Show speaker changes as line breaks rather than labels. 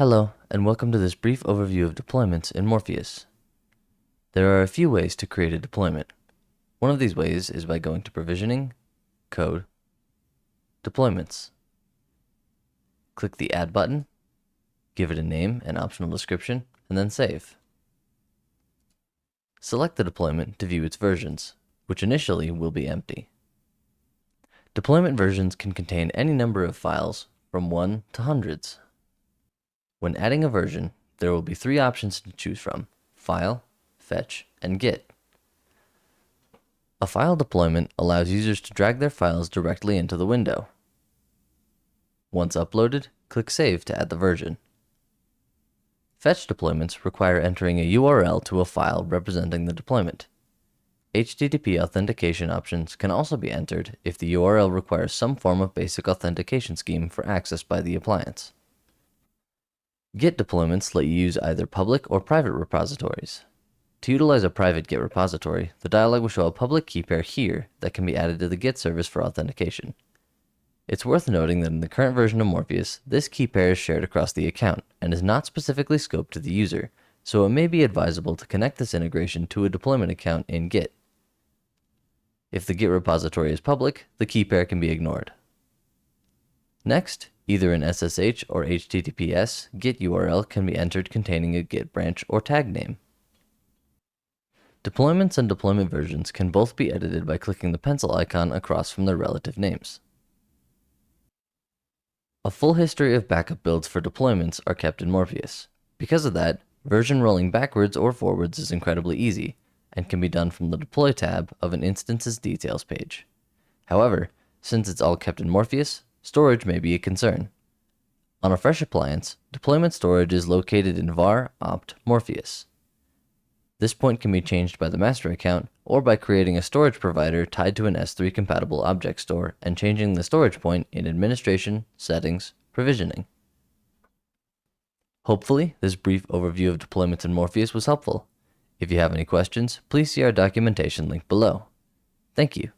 Hello, and welcome to this brief overview of deployments in Morpheus. There are a few ways to create a deployment. One of these ways is by going to Provisioning, Code, Deployments. Click the Add button, give it a name and optional description, and then save. Select the deployment to view its versions, which initially will be empty. Deployment versions can contain any number of files, from 1 to hundreds. When adding a version, there will be three options to choose from: File, Fetch, and Git. A file deployment allows users to drag their files directly into the window. Once uploaded, click Save to add the version. Fetch deployments require entering a URL to a file representing the deployment. HTTP authentication options can also be entered if the URL requires some form of basic authentication scheme for access by the appliance. Git deployments let you use either public or private repositories. To utilize a private Git repository, the dialog will show a public key pair here that can be added to the Git service for authentication. It's worth noting that in the current version of Morpheus, this key pair is shared across the account and is not specifically scoped to the user, so it may be advisable to connect this integration to a deployment account in Git. If the Git repository is public, the key pair can be ignored. Next, either in SSH or HTTPS, Git URL can be entered containing a Git branch or tag name. Deployments and deployment versions can both be edited by clicking the pencil icon across from their relative names. A full history of backup builds for deployments are kept in Morpheus. Because of that, version rolling backwards or forwards is incredibly easy, and can be done from the Deploy tab of an instance's details page. However, since it's all kept in Morpheus, storage may be a concern. On a fresh appliance, deployment storage is located in var opt Morpheus. This point can be changed by the master account or by creating a storage provider tied to an S3 compatible object store and changing the storage point in Administration, Settings, Provisioning. Hopefully, this brief overview of deployments in Morpheus was helpful. If you have any questions, please see our documentation link below. Thank you.